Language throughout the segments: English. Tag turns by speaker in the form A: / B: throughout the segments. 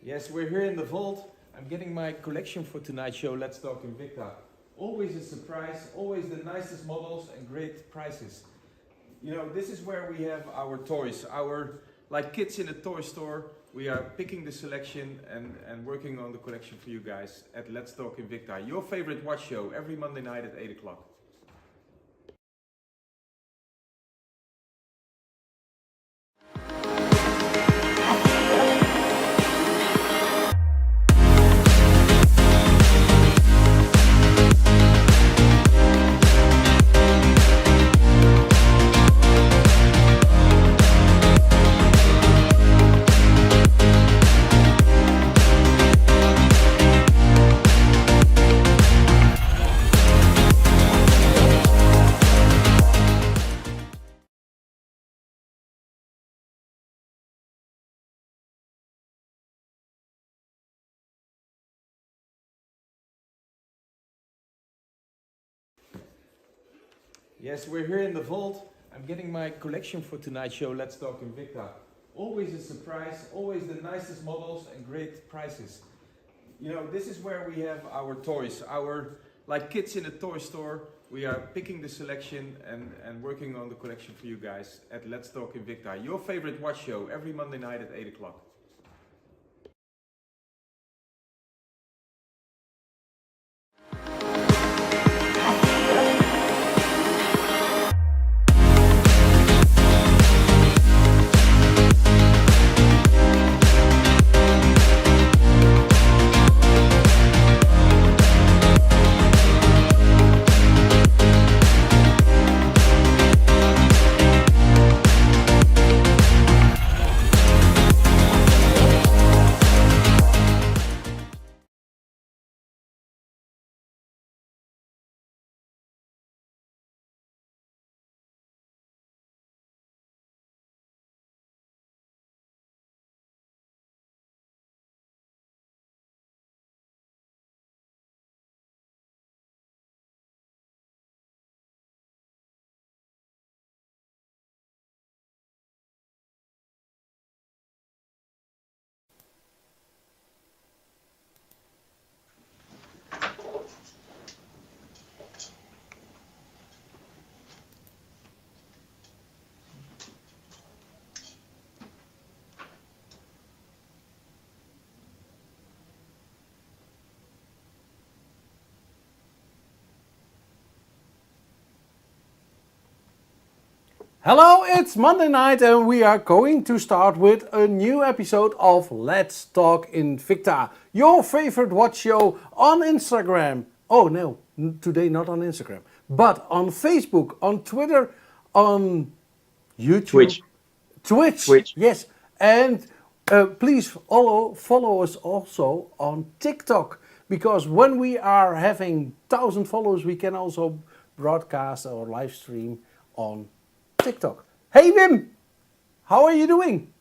A: Yes, we're here in the vault. I'm getting my collection for tonight's show, Let's Talk Invicta. Always a surprise, always the nicest models and great prices. You know, this is where we have our toys, like kids in a toy store. We are picking the selection and working on the collection for you guys at Let's Talk Invicta, your favorite watch show, every Monday night at 8 o'clock. Yes, we're here in the vault. I'm getting my collection for tonight's show, Let's Talk Invicta. Always a surprise, always the nicest models and great prices. You know, this is where we have our toys, like kids in a toy store. We are picking the selection and working on the collection for you guys at Let's Talk Invicta, your favorite watch show, every Monday night at 8 o'clock.
B: Hello, it's Monday night and we are going to start with a new episode of Let's Talk Invicta, your favorite watch show on Instagram. Oh no, today not on Instagram, but on Facebook, on Twitter, on YouTube. Twitch. Yes. And please follow us also on TikTok, because when we are having 1,000 followers, we can also broadcast or live stream on TikTok. Hey Wim, how are you doing?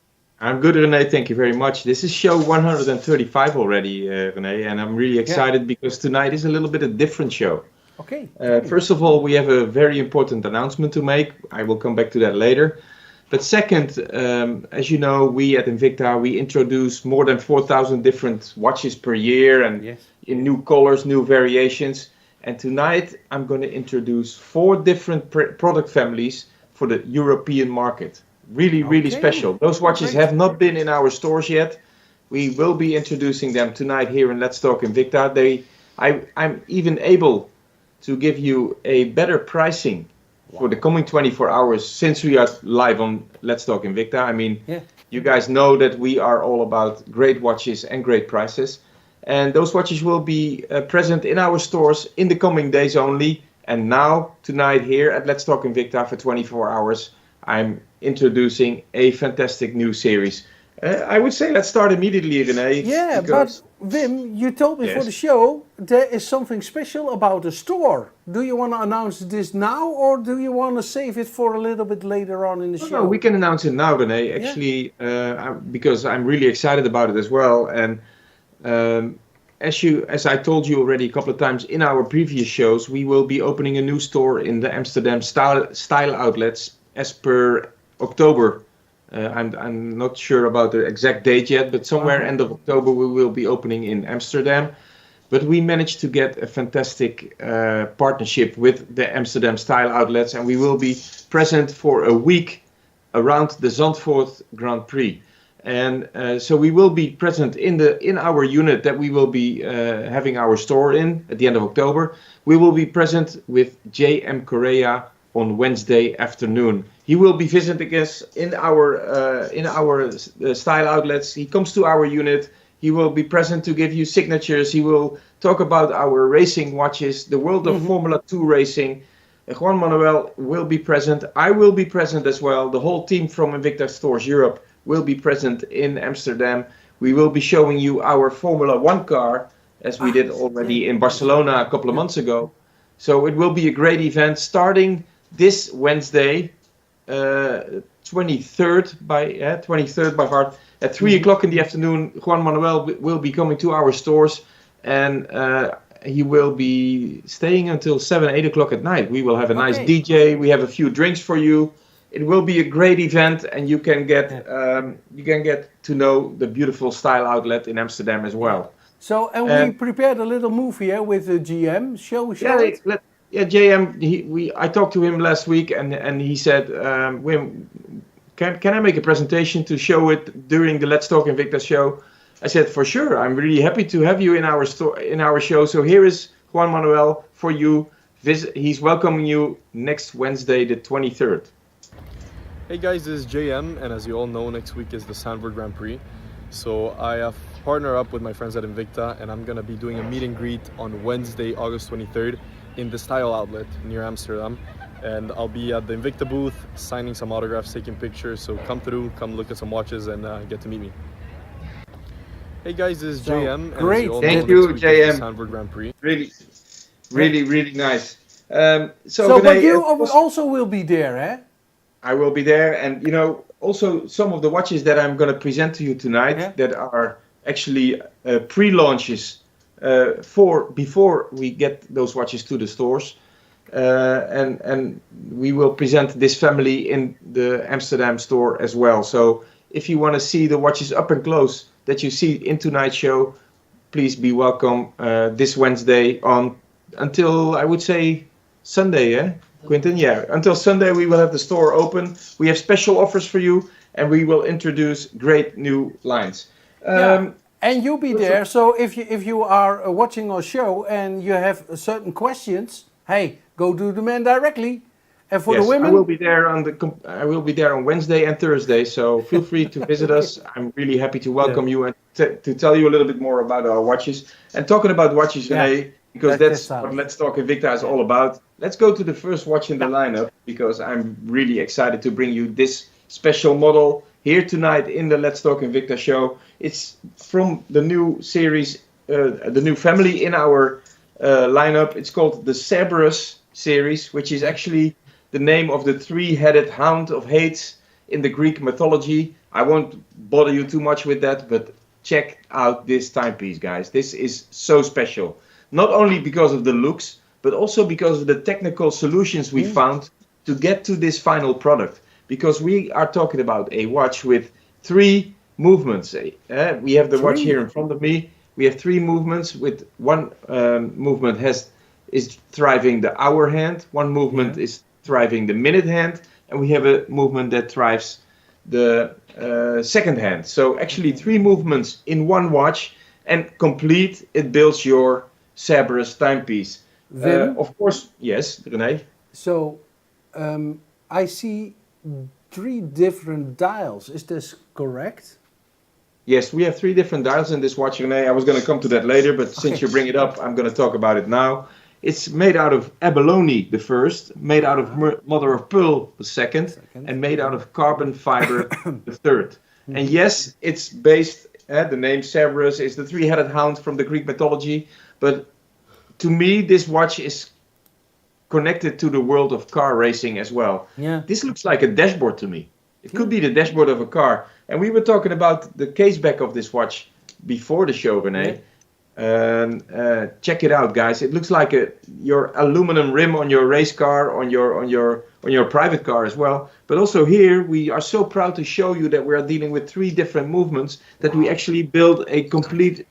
C: I'm good, René. Thank you very much. This is show 135 already, René, and I'm really excited because tonight is a little bit a different show.
B: Okay.
C: First of all, we have a very important announcement to make. I will come back to that later. But second, as you know, we at Invicta, we introduce more than 4,000 different watches per year and in new colors, new variations. And tonight I'm going to introduce 4 different product families for the European market. Really special. Those watches have not been in our stores yet. We will be introducing them tonight here in Let's Talk Invicta. I'm even able to give you a better pricing for the coming 24 hours since we are live on Let's Talk Invicta. I mean, you guys know that we are all about great watches and great prices. And those watches will be present in our stores in the coming days only. And now, tonight here at Let's Talk Invicta for 24 hours, I'm introducing a fantastic new series. I would say let's start immediately, René.
B: Yeah, but Wim, you told me for the show there is something special about the store. Do you want to announce this now, or do you want to save it for a little bit later on in the show?
C: No, we can announce it now, René. Actually, because I'm really excited about it as well. And as I told you already a couple of times in our previous shows, we will be opening a new store in the Amsterdam style outlets as per October I'm not sure about the exact date yet, but somewhere end of October we will be opening in Amsterdam. But we managed to get a fantastic partnership with the Amsterdam Style Outlets, and we will be present for a week around the Zandvoort Grand Prix. And so we will be present in our unit that we will be having our store in at the end of October. We will be present with J.M. Correa on Wednesday afternoon. He will be visiting us in our style outlets. He comes to our unit. He will be present to give you signatures. He will talk about our racing watches, the world of Formula 2 racing. Juan Manuel will be present. I will be present as well. The whole team from Invicta Stores Europe will be present in Amsterdam. We will be showing you our Formula 1 car, as we did already in Barcelona a couple of months ago. So it will be a great event starting this Wednesday, 23rd by heart. At 3 o'clock in the afternoon, Juan Manuel will be coming to our stores, and he will be staying until 7, 8 o'clock at night. We will have a nice DJ. We have a few drinks for you. It will be a great event, and you can get to know the beautiful style outlet in Amsterdam as well.
B: So, and we prepared a little movie here with the GM. Show it.
C: JM. I talked to him last week, and he said, Wim, can I make a presentation to show it during the Let's Talk Invicta show? I said, for sure. I'm really happy to have you in our show. So here is Juan Manuel for you. He's welcoming you next Wednesday, the 23rd.
D: Hey guys, this is JM, and as you all know, next week is the Zandvoort Grand Prix. So I have partnered up with my friends at Invicta, and I'm gonna be doing a meet and greet on Wednesday, August 23rd in the Style Outlet near Amsterdam. And I'll be at the Invicta booth, signing some autographs, taking pictures. So come through, come look at some watches, and get to meet me. Hey guys, this is JM.
B: Great,
C: thank you, JM.
D: Zandvoort Grand Prix.
C: Really nice.
B: But you also will be there, eh?
C: I will be there, and also some of the watches that I'm going to present to you tonight that are actually pre-launches before we get those watches to the stores. And we will present this family in the Amsterdam store as well. So if you want to see the watches up and close that you see in tonight's show, please be welcome this Wednesday until I would say Sunday, Quentin? Yeah, until Sunday we will have the store open. We have special offers for you, and we will introduce great new lines.
B: And you'll be there. So if you are watching our show and you have certain questions, hey, go to the man directly. And for the women,
C: I will be there on Wednesday and Thursday. So feel free to visit us. I'm really happy to welcome you and to tell you a little bit more about our watches. And talking about watches, René, because that's what Let's Talk Invicta is all about. Let's go to the first watch in the lineup, because I'm really excited to bring you this special model here tonight in the Let's Talk Invicta show. It's from the new series, the new family in our lineup. It's called the Cerberus series, which is actually the name of the three-headed hound of Hades in the Greek mythology. I won't bother you too much with that, but check out this timepiece, guys. This is so special. Not only because of the looks, but also because of the technical solutions we found to get to this final product. Because we are talking about a watch with 3 movements. We have the watch here in front of me. We have 3 movements. With one movement is driving the hour hand. One movement is driving the minute hand. And we have a movement that drives the second hand. So actually 3 movements in one watch, and complete, it builds your Cerberus timepiece. Of course, yes, René.
B: So I see 3 different dials. Is this correct?
C: Yes, we have 3 different dials in this watch, René. I was going to come to that later, but since you bring it up, I'm going to talk about it now. It's made out of abalone, the first, made out of mother of pearl, the second, and made out of carbon fiber, the third. And yes, it's based, the name Cerberus is the 3-headed hound from the Greek mythology, but to me, this watch is connected to the world of car racing as well. Yeah. This looks like a dashboard to me. It could be the dashboard of a car. And we were talking about the case back of this watch before the show, René. Check it out, guys. It looks like your aluminum rim on your race car, on your private car as well. But also here, we are so proud to show you that we are dealing with 3 different movements, that we actually build a complete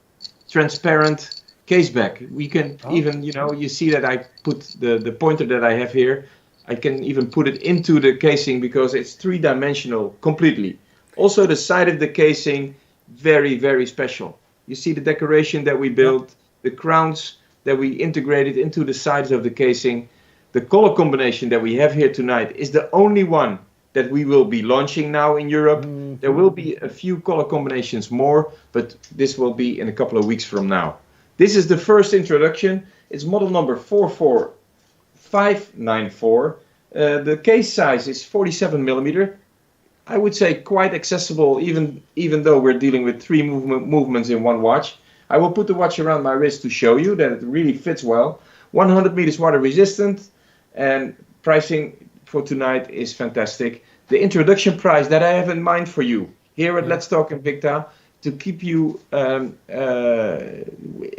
C: transparent case back. We can even, you see that I put the pointer that I have here. I can even put it into the casing because it's 3-dimensional completely. Also, the side of the casing, very, very special. You see the decoration that we built, the crowns that we integrated into the sides of the casing. The color combination that we have here tonight is the only one that we will be launching now in Europe. There will be a few color combinations more, but this will be in a couple of weeks from now. This is the first introduction. It's model number 44594. The case size is 47 millimeter. I would say quite accessible, even though we're dealing with 3 movements in one watch. I will put the watch around my wrist to show you that it really fits well. 100 meters water resistant, and pricing for tonight is fantastic. The introduction price that I have in mind for you here at Let's Talk Invicta, to keep you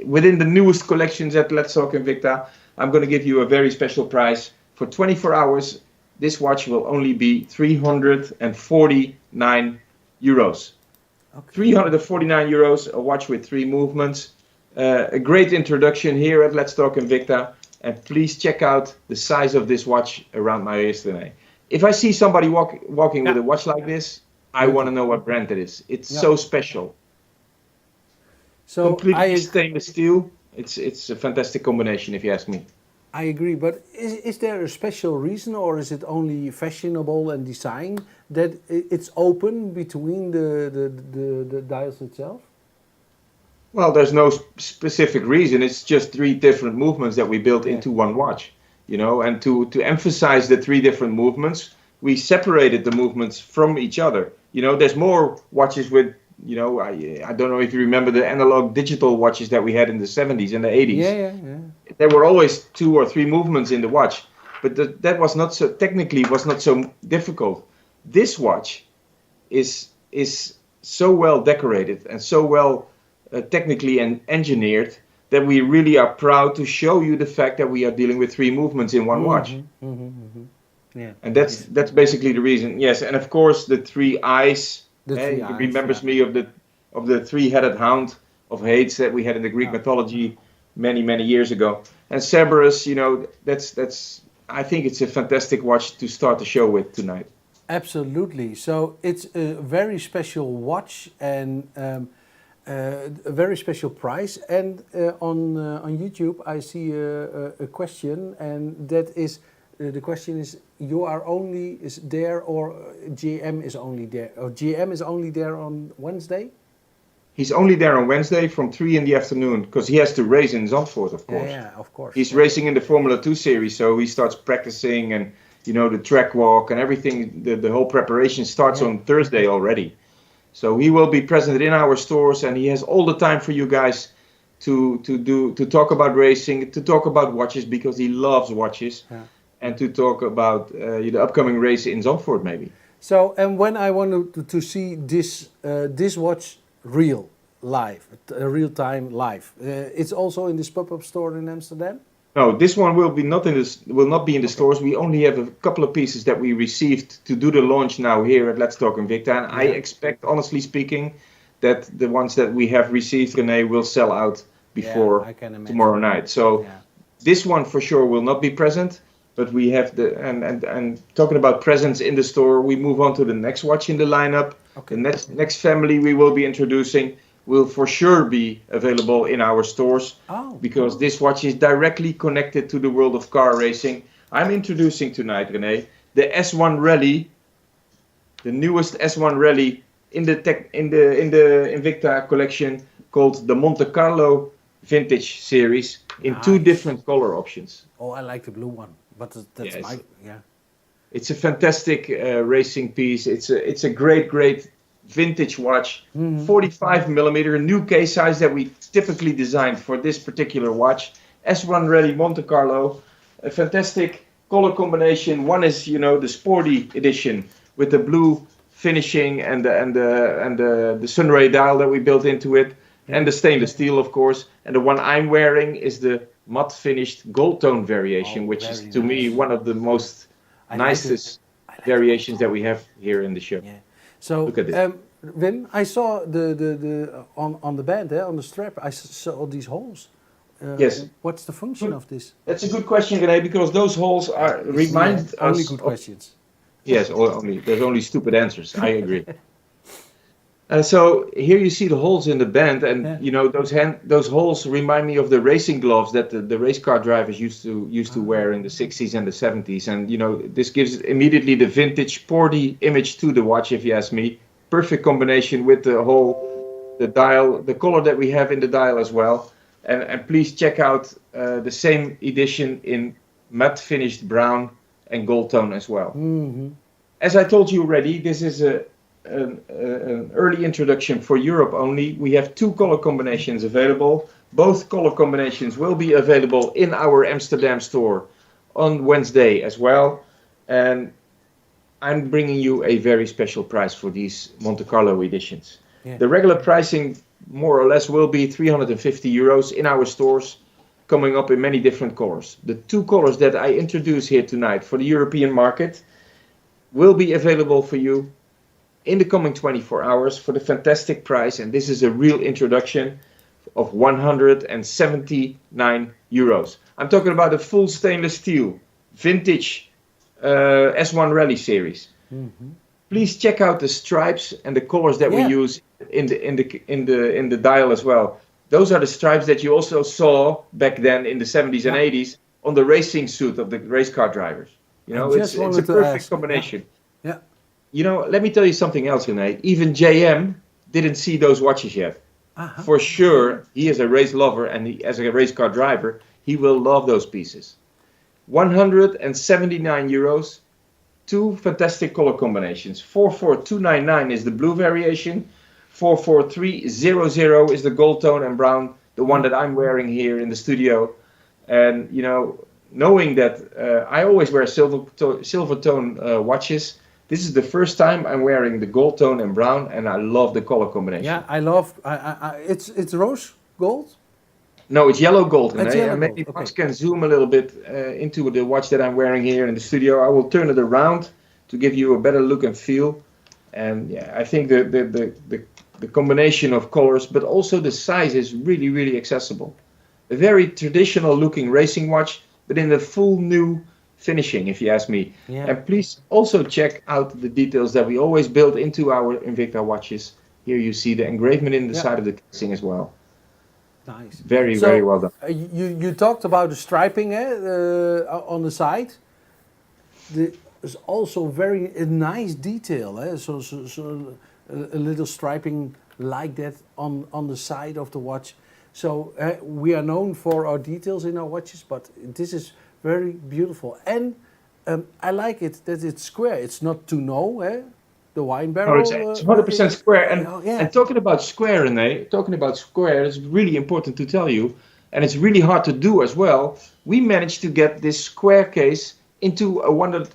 C: within the newest collections at Let's Talk Invicta, I'm going to give you a very special price. For 24 hours, this watch will only be 349 euros. Okay. 349 euros, a watch with 3 movements. A great introduction here at Let's Talk Invicta. And please check out the size of this watch around my wrist today. If I see somebody walking with a watch like this, I want to know what brand it is. It's so special. So completely stainless steel. It's a fantastic combination, if you ask me.
B: I agree, but is there a special reason, or is it only fashionable and design that it's open between the dials itself?
C: Well, there's no specific reason. It's just 3 different movements that we built into one watch, and to emphasize the 3 different movements, we separated the movements from each other. There's more watches with, I don't know if you remember the analog digital watches that we had in the 70s and the 80s.
B: Yeah.
C: There were always 2 or 3 movements in the watch, but that was not so, technically was not so difficult. This watch is so well decorated and so well technically engineered that we really are proud to show you the fact that we are dealing with 3 movements in one watch. Yeah. And that's basically the reason. Yes, and of course the 3 eyes. It remembers me of the 3-headed hound of Hades that we had in the Greek mythology many years ago. And Cerberus, that's I think it's a fantastic watch to start the show with tonight.
B: Absolutely. So it's a very special watch and a very special price. And on YouTube I see a question, and that is the question is: you are only there, or GM is only there, or GM is only there on Wednesday?
C: He's only there on Wednesday from 3 in the afternoon, because he has to race in Zandvoort, of course.
B: Yeah, of course.
C: He's racing in the Formula 2 series, so he starts practicing, and the track walk and everything. The whole preparation starts on Thursday already. So he will be present in our stores, and he has all the time for you guys to talk about racing, to talk about watches, because he loves watches. Yeah. And to talk about the upcoming race in Zandvoort, maybe.
B: So, and when I want to see this watch real time live, it's also in this pop-up store in Amsterdam.
C: No, this one will not be in the stores. We only have a couple of pieces that we received to do the launch now here at Let's Talk Invicta. And I expect, honestly speaking, that the ones that we have received, René, will sell out before tomorrow night. So this one for sure will not be present. But we have and talking about presence in the store, we move on to the next watch in the lineup. Okay. The next family we will be introducing will for sure be available in our stores, because this watch is directly connected to the world of car racing. I'm introducing tonight, René, the S1 Rally, the newest S1 Rally in the Invicta collection, called the Monte Carlo Vintage Series, in 2 different color options.
B: Oh, I like the blue one. But that's
C: It's a fantastic racing piece. It's a great vintage watch. 45 millimeter, new case size that we typically designed for this particular watch. S1 Rally Monte Carlo, a fantastic color combination. One is the sporty edition with the blue finishing and the sunray dial that we built into it. and the stainless steel, of course. And the one I'm wearing is the matte finished gold tone variation, which is to me one of the most nicest variations that we have here in the show.
B: Yeah. So,
C: look at this.
B: Wim, I saw the on the band, on the strap, I saw these holes.
C: Yes.
B: What's the function of this?
C: That's a good question, René, because those holes are remind us
B: only good questions.
C: Yes, there's only stupid answers. I agree. So here you see the holes in the band, and you know those holes remind me of the racing gloves that the race car drivers used to wear in the 60s and the 70s. And you know, this gives immediately the vintage sporty image to the watch, if you ask me. Perfect combination with the dial, the color that we have in the dial as well. And please check out the same edition in matte finished brown and gold tone as well.
B: Mm-hmm.
C: As I told you already, this is an early introduction for Europe only. We have 2 color combinations available. Both color combinations will be available in our Amsterdam store on Wednesday as well. And I'm bringing you a very special price for these Monte Carlo editions.
B: Yeah.
C: The regular pricing more or less will be 350 euros in our stores, coming up in many different colors. The 2 colors that I introduce here tonight for the European market will be available for you in the coming 24 hours for the fantastic price, and this is a real introduction of 179 euros. I'm talking about a full stainless steel vintage S1 Rally series.
B: Mm-hmm.
C: Please check out the stripes and the colors that we use in the dial as well. Those are the stripes that you also saw back then in the 70s and 80s on the racing suit of the race car drivers. You know, it's a perfect combination.
B: Yeah.
C: You know, let me tell you something else, René. Even JM didn't see those watches yet. For sure, he is a race lover, and as a race car driver, he will love those pieces. 179 euros, 2 fantastic color combinations. 44299 is the blue variation. 44300 is the gold tone and brown, the one that I'm wearing here in the studio. And, you know, knowing that I always wear silver tone watches, this is the first time I'm wearing the gold tone and brown, and I love the color combination.
B: Yeah, I love. It's rose gold.
C: No, it's yellow gold.
B: It's yellow
C: maybe
B: gold.
C: Max can zoom a little bit into the watch that I'm wearing here in the studio. I will turn it around to give you a better look and feel. And yeah, I think the combination of colors, but also the size is really, really accessible. A very traditional looking racing watch, but in a full new finishing, if you ask me.
B: Yeah.
C: And please also check out the details that we always build into our Invicta watches. Here you see the engravement in the side of the casing as well.
B: Nice.
C: Very, very well done.
B: You talked about the striping on the side. There's also a nice detail. So a little striping like that on the side of the watch. So we are known for our details in our watches, but this is very beautiful. And I like it that it's square. It's not too no, the wine barrel.
C: No, it's 100% square. And talking about square, René, it's really important to tell you, and it's really hard to do as well. We managed to get this square case into a 100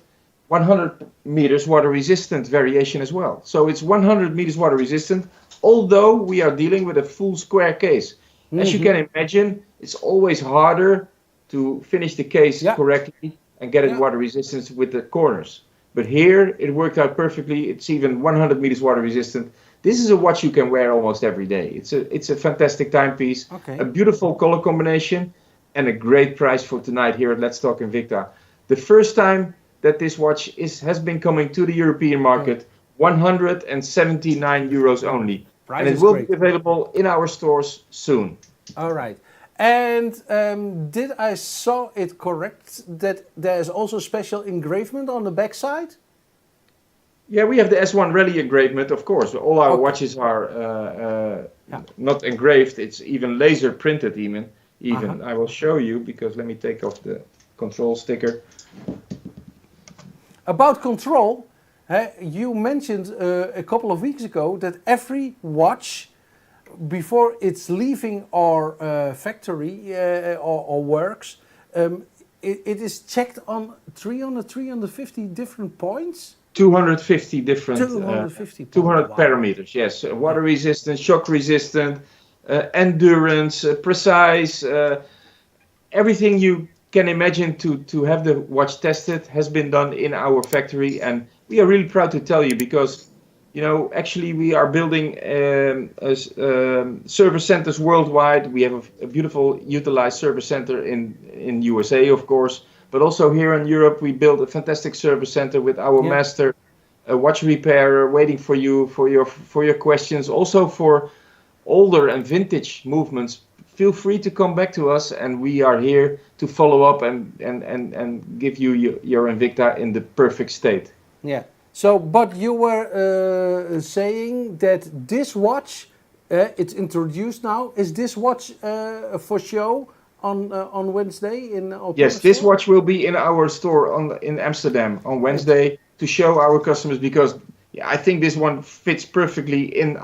C: meters water resistant variation as well. So it's 100 meters water resistant, although we are dealing with a full square case. As you can imagine, it's always harder to finish the case correctly and get it water resistance with the corners. But here it worked out perfectly. It's even 100 meters water resistant. This is a watch you can wear almost every day. It's a fantastic timepiece, a beautiful color combination, and a great price for tonight here at Let's Talk Invicta. The first time that this watch has been coming to the European market, 179 euros only.
B: Price
C: and it will be available in our stores soon.
B: All right. And did I saw it correct that there's also special engravement on the back side?
C: Yeah, we have the S1 Rally engravement, of course. All our watches are not engraved. It's even laser printed even. I will show you, because let me take off the control sticker.
B: About control, you mentioned a couple of weeks ago that every watch, before it's leaving our factory or works, it is checked on 350 different points?
C: 250 different,
B: 250
C: 200 parameters, yes. Water resistant, shock resistant, endurance, precise, everything you can imagine to have the watch tested has been done in our factory, and we are really proud to tell you because, actually we are building service centers worldwide. We have a beautiful utilized service center in USA, of course, but also here in Europe we built a fantastic service center with our master watch repairer waiting for you for your questions. Also for older and vintage movements, feel free to come back to us, and we are here to follow up and give you your Invicta in the perfect state.
B: Yeah. So, but you were saying that this watch, it's introduced now. Is this watch for show on Wednesday in?
C: Yes, this watch will be in our store in Amsterdam on Wednesday to show our customers, because I think this one fits perfectly in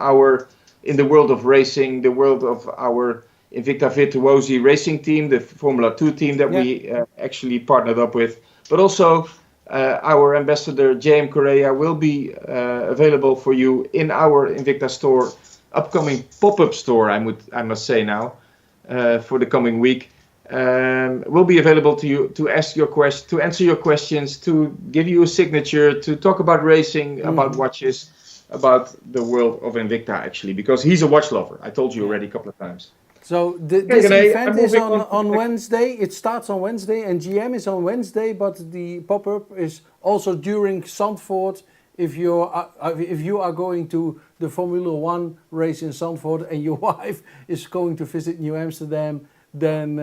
C: the world of racing, the world of our Invicta Virtuosi racing team, the Formula 2 team that we actually partnered up with, but also our ambassador JM Correa will be available for you in our Invicta store, upcoming pop-up store, I must say now, for the coming week. Will be available to you to ask your to answer your questions, to give you a signature, to talk about racing, about watches, about the world of Invicta actually, because he's a watch lover. I told you already a couple of times.
B: So this event is on Wednesday. It starts on Wednesday, and GM is on Wednesday. But the pop-up is also during Zandvoort. If you are going to the Formula 1 race in Zandvoort, and your wife is going to visit New Amsterdam, then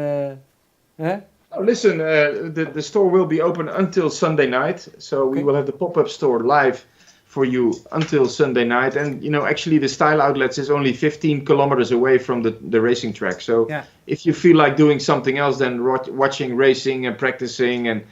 C: listen, the store will be open until Sunday night. So we will have the pop-up store live for you until Sunday night, and actually the Style Outlets is only 15 kilometers away from the racing track. So if you feel like doing something else than watching racing and practicing and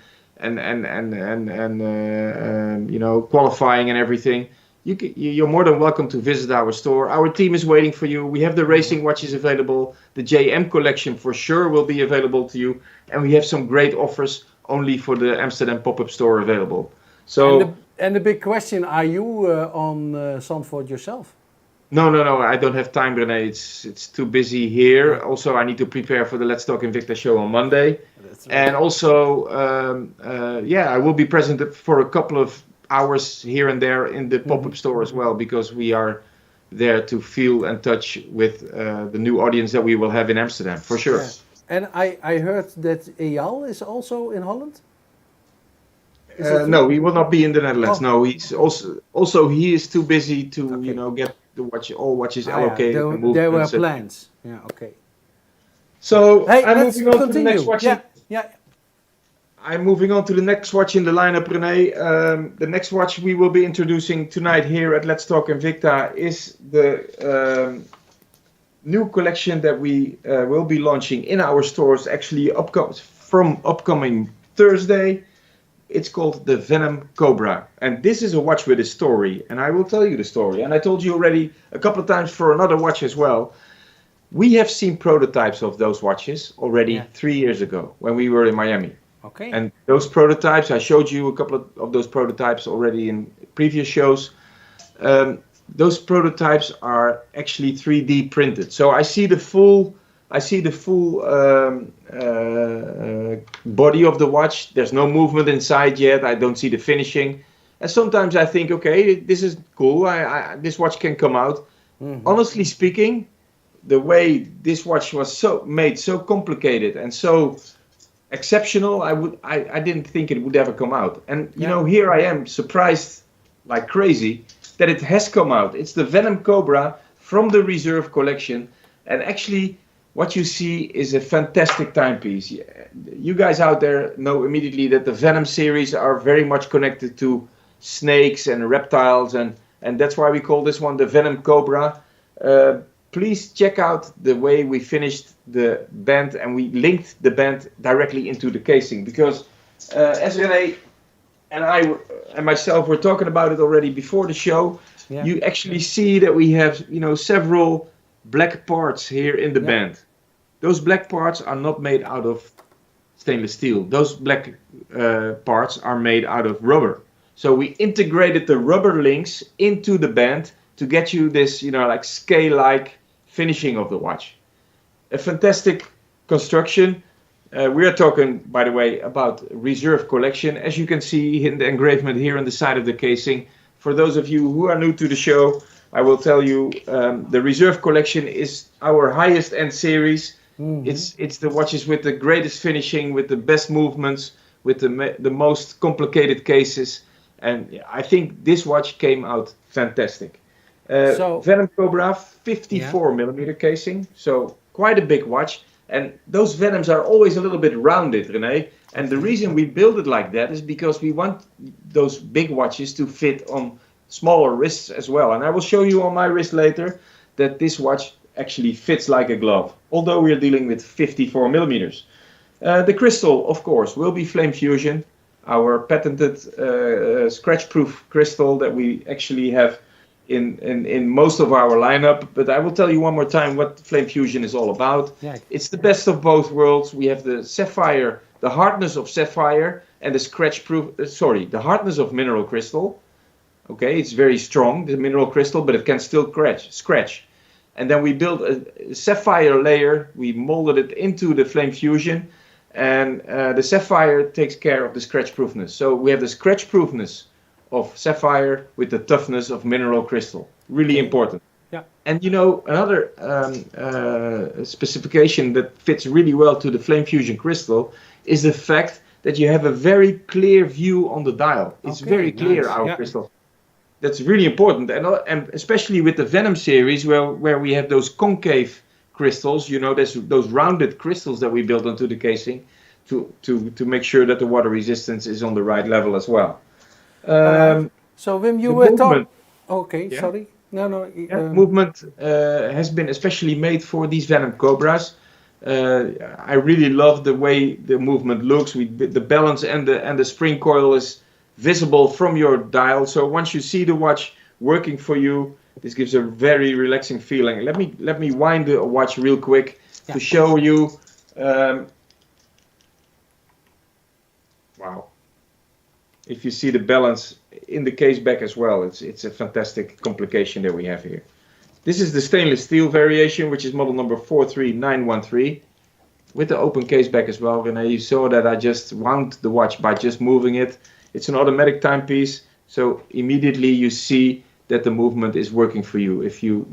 C: qualifying and everything, you're more than welcome to visit our store. Our team is waiting for you. We have the racing watches available. The JM collection for sure will be available to you, and we have some great offers only for the Amsterdam pop-up store available. So.
B: And the big question, are you on Zandvoort yourself?
C: No, I don't have time, René. It's too busy here. Also, I need to prepare for the Let's Talk Invicta show on Monday. That's right. And also, I will be present for a couple of hours here and there in the pop-up store as well, because we are there to feel and touch with the new audience that we will have in Amsterdam, for sure. Yeah.
B: And I heard that Eyal is also in Holland?
C: No, he will not be in the Netherlands. No, he's also he is too busy to get the all watches allocated.
B: There were plans. Yeah, okay.
C: So I'm moving on to the next watch.
B: Yeah.
C: I'm moving on to the next watch in the lineup, René. The next watch we will be introducing tonight here at Let's Talk Invicta is the new collection that we will be launching in our stores. Actually, from upcoming Thursday. It's called the Venom Cobra, and this is a watch with a story, and I will tell you the story. And I told you already a couple of times for another watch as well. We have seen prototypes of those watches already 3 years ago when we were in Miami.
B: Okay.
C: And those prototypes, I showed you a couple of those prototypes already in previous shows. Those prototypes are actually 3D printed. So I see the full body of the watch. There's no movement inside yet. I don't see the finishing. And sometimes I think, okay, this is cool. This watch can come out. Honestly speaking, the way this watch was made so complicated and so exceptional, I didn't think it would ever come out. And here I am surprised like crazy that it has come out. It's the Venom Cobra from the Reserve collection, and actually what you see is a fantastic timepiece. You guys out there know immediately that the Venom series are very much connected to snakes and reptiles, and that's why we call this one the Venom Cobra. Please check out the way we finished the band, and we linked the band directly into the casing, because as René and I and myself were talking about it already before the show, you actually see that we have several black parts here in the band. Those black parts are not made out of stainless steel. Those black parts are made out of rubber. So we integrated the rubber links into the band to get you this, like scale-like finishing of the watch. A fantastic construction. We are talking, by the way, about reserve collection. As you can see in the engravement here on the side of the casing. For those of you who are new to the show, I will tell you the reserve collection is our highest end series. It's the watches with the greatest finishing, with the best movements, with the most complicated cases. And I think this watch came out fantastic. Venom Cobra 54 millimeter casing, so quite a big watch. And those Venoms are always a little bit rounded, René. And the reason we build it like that is because we want those big watches to fit on smaller wrists as well. And I will show you on my wrist later that this watch actually fits like a glove, although we are dealing with 54 millimeters. The crystal, of course, will be Flame Fusion, our patented scratch-proof crystal that we actually have in most of our lineup. But I will tell you one more time what Flame Fusion is all about. Yeah. It's the best of both worlds. We have the sapphire, the hardness of sapphire, and the the hardness of mineral crystal. Okay, it's very strong, the mineral crystal, but it can still scratch. And then we built a sapphire layer. We molded it into the Flame Fusion. And the sapphire takes care of the scratch proofness. So we have the scratch proofness of sapphire with the toughness of mineral crystal. Really important. Yeah. And you know, another specification that fits really well to the Flame Fusion crystal is the fact that you have a very clear view on the dial. It's very clear, our crystal. That's really important. And especially with the Venom series where we have those concave crystals, you know, those rounded crystals that we built onto the casing to make sure that the water resistance is on the right level as well.
B: So Wim, you were talking. Okay, sorry. No.
C: Movement has been especially made for these Venom Cobras. I really love the way the movement looks. The balance and the spring coil is visible from your dial. So once you see the watch working for you, this gives a very relaxing feeling. Let me wind the watch real quick to show you. Wow! If you see the balance in the case back as well, it's a fantastic complication that we have here. This is the stainless steel variation, which is model number 43913, with the open case back as well. And you saw that I just wound the watch by just moving it. It's an automatic timepiece, so immediately you see that the movement is working for you. If you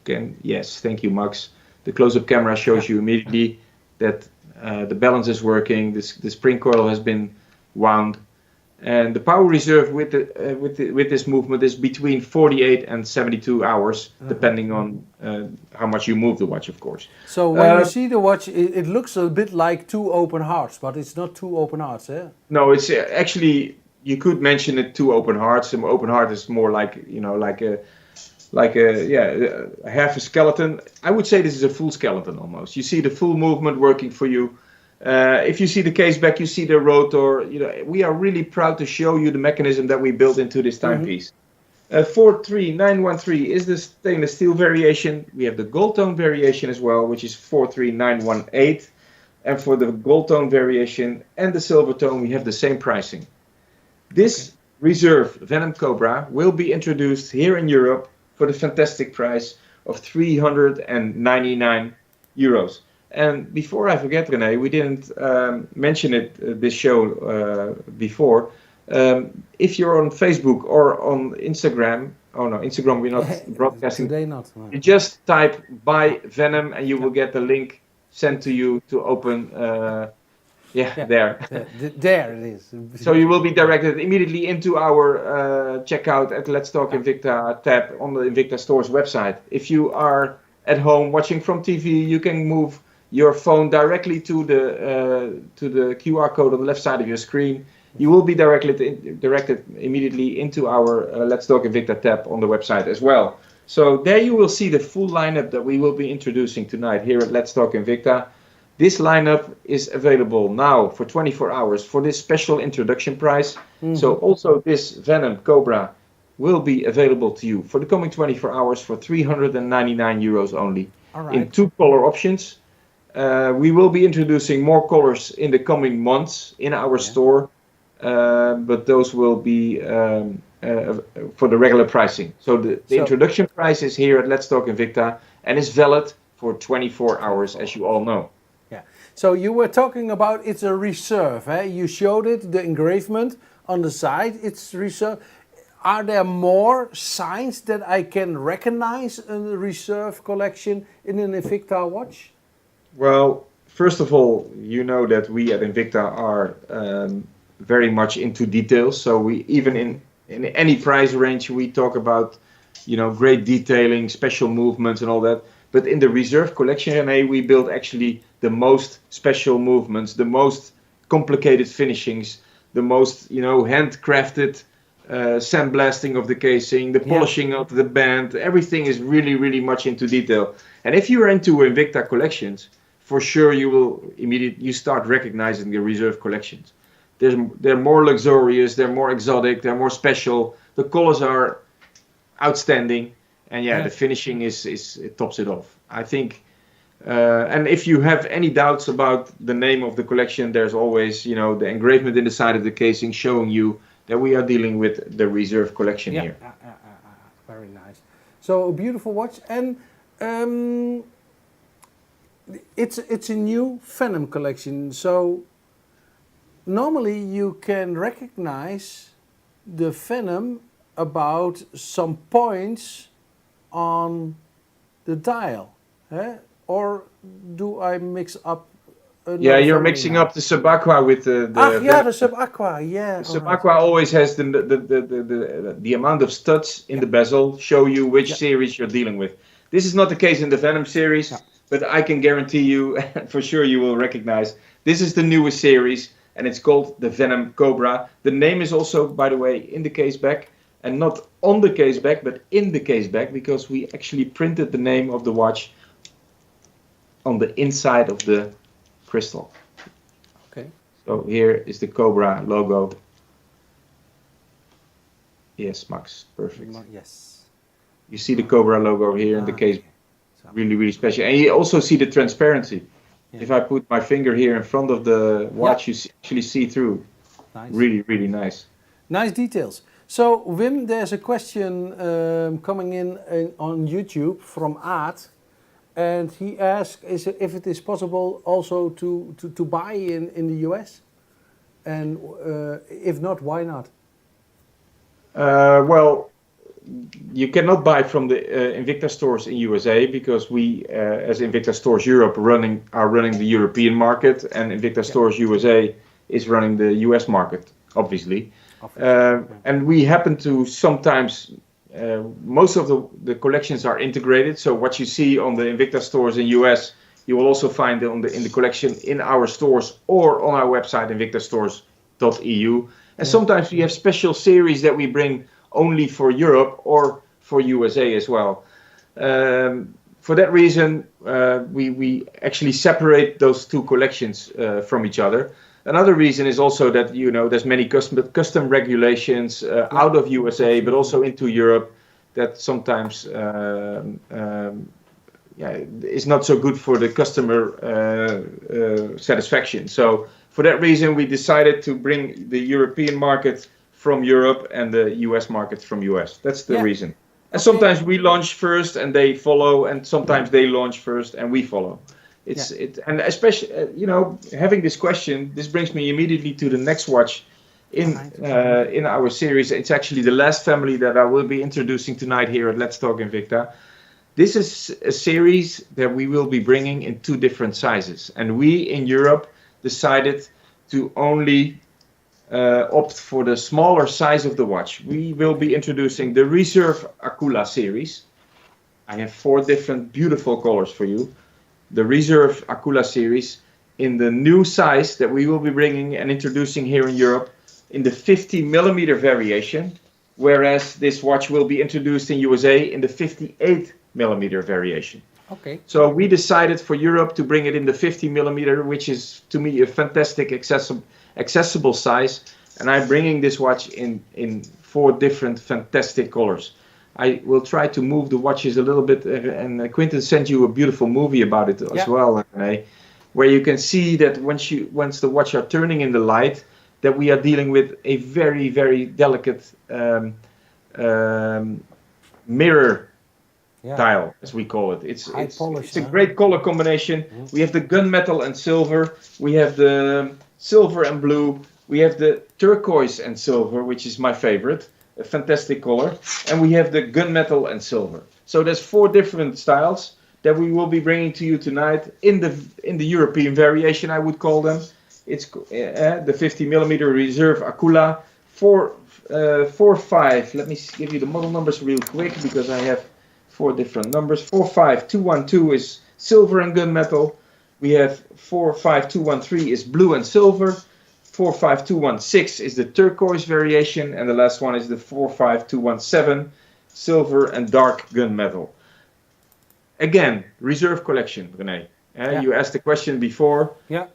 C: can, yes, thank you, Max. The close-up camera shows you immediately that the balance is working. The spring coil has been wound, and the power reserve with this movement is between 48 and 72 hours, depending on how much you move the watch, of course.
B: So when you see the watch, it looks a bit like two open hearts, but it's not two open hearts, eh?
C: No, it's actually, you could mention it two open hearts. An open heart is more like, you know, like a half a skeleton. I would say this is a full skeleton almost. You see the full movement working for you. If you see the case back, you see the rotor. You know, we are really proud to show you the mechanism that we built into this timepiece. 43913 is the stainless steel variation. We have the gold tone variation as well, which is 43918. And for the gold tone variation and the silver tone, we have the same pricing. This reserve Venom Cobra will be introduced here in Europe for the fantastic price of 399 euros. And before I forget, René, we didn't mention it this show before. If you're on Facebook or on Instagram, Instagram we're not broadcasting.
B: Today not. No.
C: You just type "buy Venom" and you will get the link sent to you to open. There.
B: There it is.
C: So you will be directed immediately into our checkout at Let's Talk Invicta tab on the Invicta Store's website. If you are at home watching from TV, you can move your phone directly to the QR code on the left side of your screen. You will be directed immediately into our Let's Talk Invicta tab on the website as well. So there you will see the full lineup that we will be introducing tonight here at Let's Talk Invicta. This lineup is available now for 24 hours for this special introduction price. So also this Venom Cobra will be available to you for the coming 24 hours for 399 euros only. In two color options. We will be introducing more colors in the coming months in our store, but those will be for the regular pricing. So the introduction price is here at Let's Talk Invicta, and is valid for 24 hours, as you all know.
B: Yeah. So you were talking about it's a reserve. Eh? You showed it, the engravement on the side. It's reserve. Are there more signs that I can recognize a reserve collection in an Invicta watch?
C: Well, first of all, you know that we at Invicta are very much into details. So we even in any price range we talk about, you know, great detailing, special movements, and all that. But in the reserve collection, René, we build actually the most special movements, the most complicated finishings, the most, you know, handcrafted sandblasting of the casing, the polishing of the band. Everything is really, really much into detail. And if you are into Invicta collections, for sure you will you start recognizing the reserve collections. They're more luxurious, they're more exotic, they're more special. The colors are outstanding, and the finishing it tops it off. I think, and if you have any doubts about the name of the collection, there's always, you know, the engravement in the side of the casing showing you that we are dealing with the reserve collection here.
B: Very nice. So a beautiful watch, and it's a new Phantom collection. So normally you can recognize the Phantom about some points on the dial, or do I mix up?
C: Yeah, you're mixing up the Sub-Aqua with the
B: the Sub-Aqua,
C: The Sub-Aqua always has the amount of studs in the bezel show you which series you're dealing with. This is not the case in the Venom series, but I can guarantee you, for sure you will recognize, this is the newest series, and it's called the Venom Cobra. The name is also, by the way, in the case back, and not on the case back, but in the case back, because we actually printed the name of the watch on the inside of the crystal.
B: Okay.
C: So here is the Cobra logo. Yes, Max, perfect.
B: Yes.
C: You see the Cobra logo here in the case. Really, really special. And you also see the transparency. Yeah. If I put my finger here in front of the watch, you actually see through. Nice. Really, really nice.
B: Nice details. So, Wim, there's a question coming in on YouTube from Art. And he asked if it is possible also to buy in the US. And if not, why not?
C: Well, you cannot buy from the Invicta stores in USA because we, as Invicta Stores Europe, are running the European market, and Invicta Stores USA is running the US market, obviously. And we happen to sometimes, most of the collections are integrated. So what you see on the Invicta stores in US, you will also find in the collection in our stores or on our website, invictastores.eu. And sometimes we have special series that we bring only for Europe or for USA as well. For that reason, we actually separate those two collections from each other. Another reason is also that, you know, there's many custom regulations out of USA, but also into Europe that sometimes is not so good for the customer satisfaction. So for that reason, we decided to bring the European market from Europe and the US market from US. That's the reason. And sometimes we launch first and they follow, and sometimes they launch first and we follow. And especially, you know, having this question, this brings me immediately to the next watch in our series. It's actually the last family that I will be introducing tonight here at Let's Talk Invicta. This is a series that we will be bringing in two different sizes. And we in Europe decided to only opt for the smaller size of the watch. We will be introducing the Reserve Aquila series. I have 4 different beautiful colors for you. The Reserve Aquila series in the new size that we will be bringing and introducing here in Europe in the 50mm variation, whereas this watch will be introduced in USA in the 58mm variation.
B: Okay.
C: So we decided for Europe to bring it in the 50mm, which is to me a fantastic accessible size, and I'm bringing this watch in 4 different fantastic colors. I will try to move the watches a little bit, and Quinten sent you a beautiful movie about it as well, where you can see that once the watch are turning in the light, that we are dealing with a very, very delicate mirror dial, as we call it. It's
B: High polish,
C: it's a
B: huh?
C: great color combination. We have the gunmetal and silver. We have the silver and blue. We have the turquoise and silver, which is my favorite, a fantastic color. And we have the gunmetal and silver. So there's 4 different styles that we will be bringing to you tonight in the European variation, I would call them. It's the 50mm Reserve Akula 445. Let me give you the model numbers real quick because I have 4 different numbers. 45212 is silver and gunmetal. We have 45213 is blue and silver. 45216 is the turquoise variation, and the last one is the 45217 silver and dark gunmetal. Again, reserve collection, René. You asked the question before.
B: Yeah.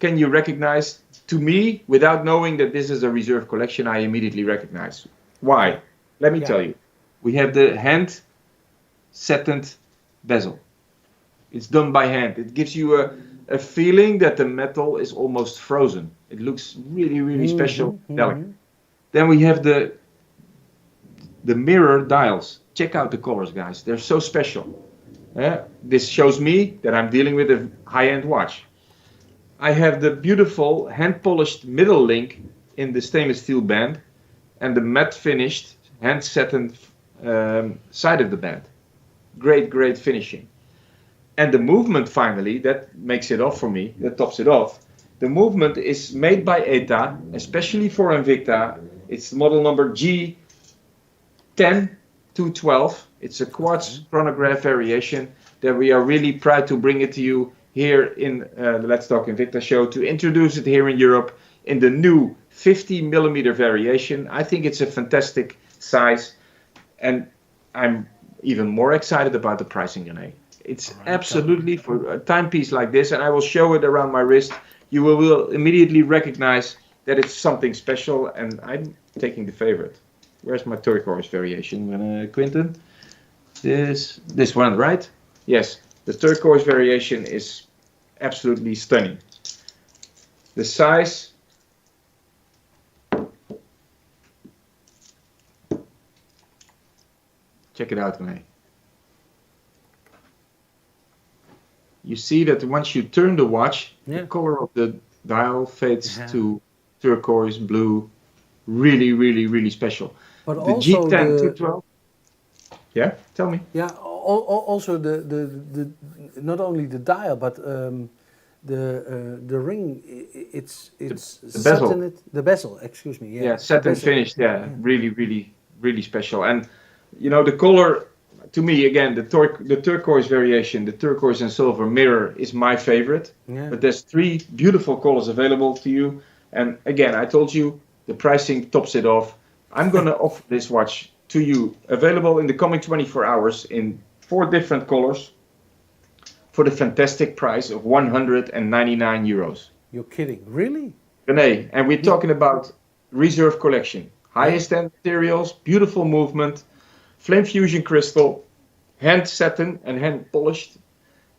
C: Can you recognize? To me, without knowing that this is a reserve collection, I immediately recognize. Why? Let me tell you. We have the hand settened bezel. It's done by hand. It gives you a feeling that the metal is almost frozen. It looks really, really special, delicate. Then we have the mirror dials. Check out the colors, guys. They're so special. This shows me that I'm dealing with a high-end watch. I have the beautiful hand-polished middle link in the stainless steel band and the matte finished hand-settened side of the band. Great, great finishing. And the movement finally, that makes it off for me, that tops it off. The movement is made by ETA, especially for Invicta. It's model number G10212. It's a quartz chronograph variation that we are really proud to bring it to you here in the Let's Talk Invicta show, to introduce it here in Europe in the new 50mm variation. I think it's a fantastic size, and I'm even more excited about the pricing, René. It's absolutely, for a timepiece like this, and I will show it around my wrist, you will immediately recognize that it's something special, and I'm taking the favorite. Where's my turquoise variation, Quinten? This one, right? Yes, the turquoise variation is absolutely stunning. The size, check it out, René. You see that once you turn the watch, the color of the dial fades to turquoise blue. Really, really, really special.
B: But
C: the
B: also
C: G10-212. Yeah, tell me.
B: Yeah, also the not only the dial, but the ring. It's
C: the bezel.
B: set in it. The bezel, excuse me.
C: Yeah, set and finished. Yeah, really, really, really special. And you know, the color, to me, again, the turquoise variation, the turquoise and silver mirror is my favorite. Yeah. But there's 3 beautiful colors available to you. And again, I told you the pricing tops it off. I'm going to offer this watch to you, available in the coming 24 hours in 4 different colors for the fantastic price of 199 euros.
B: You're kidding, really?
C: René, and we're talking about reserve collection. Highest end materials, beautiful movement, flame fusion crystal, hand satin and hand polished.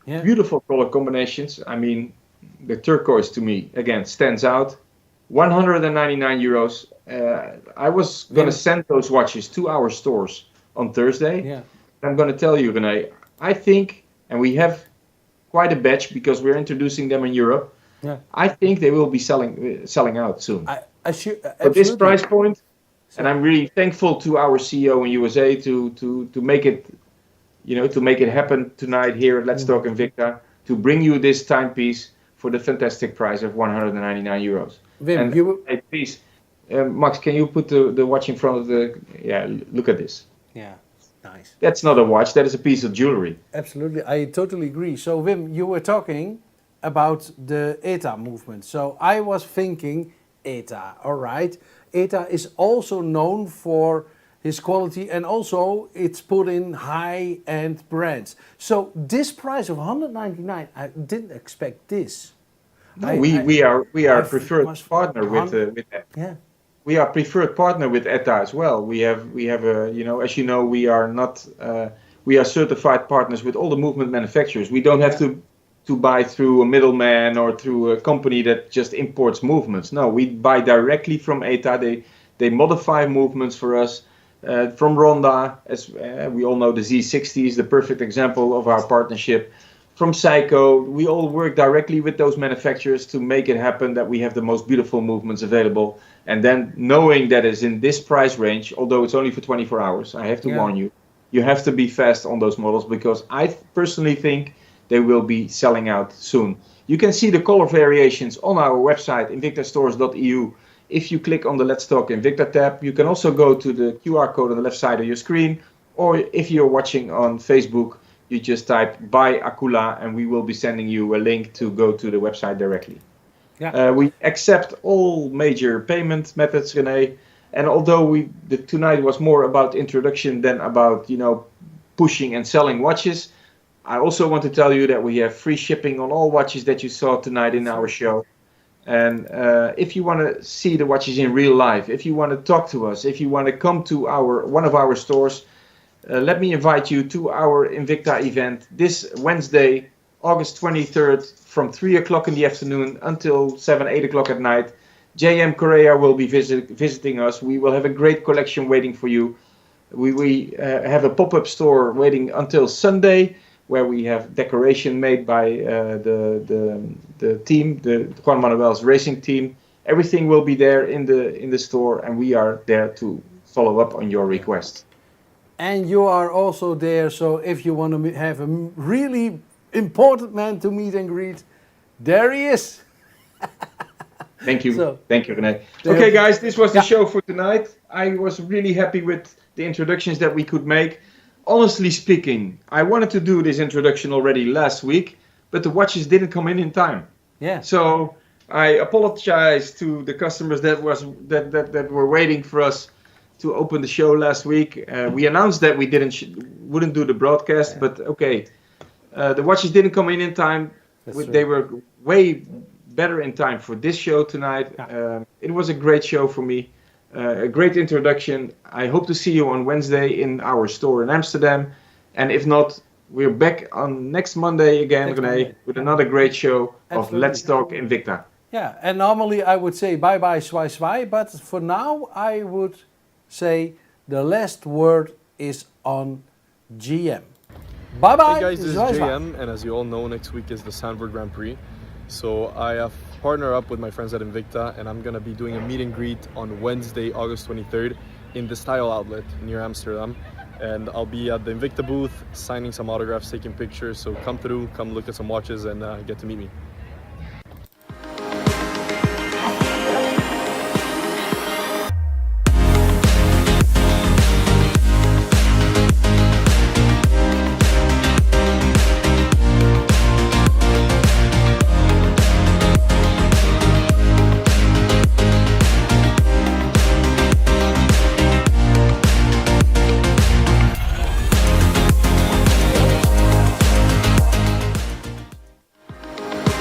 C: Yeah. Beautiful color combinations. I mean, the turquoise to me, again, stands out. 199 euros. I was going to send those watches to our stores on Thursday. Yeah. I'm going to tell you, René, I think, and we have quite a batch because we're introducing them in Europe. Yeah. I think they will be selling out soon. At this price point, and I'm really thankful to our CEO in USA to make it, to make it happen tonight here at Let's Talk Invicta, to bring you this timepiece for the fantastic price of 199 euros.
B: Wim,
C: and please, Max, can you put the watch in front of the? Yeah, look at this.
B: Yeah, nice.
C: That's not a watch. That is a piece of jewelry.
B: Absolutely, I totally agree. So, Wim, you were talking about the ETA movement. So I was thinking ETA. All right, ETA is also known for his quality, and also it's put in high-end brands. So this price of 199, I didn't expect this.
C: No, we are preferred partner with yeah. We are preferred partner with ETA as well. We have a as you know, we are not we are certified partners with all the movement manufacturers. We don't have to buy through a middleman or through a company that just imports movements. No, we buy directly from ETA. They modify movements for us. From Ronda, as we all know, the Z60 is the perfect example of our partnership. From Seiko, we all work directly with those manufacturers to make it happen that we have the most beautiful movements available. And then knowing that it's in this price range, although it's only for 24 hours, I have to warn you, you have to be fast on those models because I personally think they will be selling out soon. You can see the color variations on our website, invictastores.eu. If you click on the Let's Talk Invicta tab, you can also go to the QR code on the left side of your screen, or if you're watching on Facebook, you just type buy Akula and we will be sending you a link to go to the website directly.
B: Yeah.
C: We accept all major payment methods, René, and although tonight was more about introduction than about pushing and selling watches, I also want to tell you that we have free shipping on all watches that you saw tonight in our show. And if you want to see the watches in real life, if you want to talk to us, if you want to come to one of our stores, let me invite you to our Invicta event this Wednesday, August 23rd, from 3 o'clock in the afternoon until 7, 8 o'clock at night. JM Correa will be visiting us. We will have a great collection waiting for you. We have a pop-up store waiting until Sunday, where we have decoration made by the team, the Juan Manuel's racing team. Everything will be there in the store, and we are there to follow up on your request.
B: And you are also there, so if you want to have a really important man to meet and greet, there he is.
C: Thank you.
B: So,
C: thank you, René. Okay, guys, this was the show for tonight. I was really happy with the introductions that we could make. Honestly speaking, I wanted to do this introduction already last week, but the watches didn't come in time.
B: Yeah.
C: So I apologize to the customers that were waiting for us to open the show last week. We announced that we wouldn't do the broadcast, but okay, the watches didn't come in time. They were way better in time for this show tonight. It was a great show for me, a great introduction. I hope to see you on Wednesday in our store in Amsterdam, and if not, we're back on next Monday again, René, with another great show of Let's Talk Invicta.
B: Yeah, and normally I would say bye bye, swai, but for now I would say the last word is on GM. Bye bye.
D: Hey guys, this is JM, and as you all know, next week is the Zandvoort Grand Prix. So I have partnered up with my friends at Invicta, and I'm gonna be doing a meet and greet on Wednesday, August 23rd, in the Style Outlet near Amsterdam. And I'll be at the Invicta booth, signing some autographs, taking pictures. So come through, come look at some watches, and get to meet me.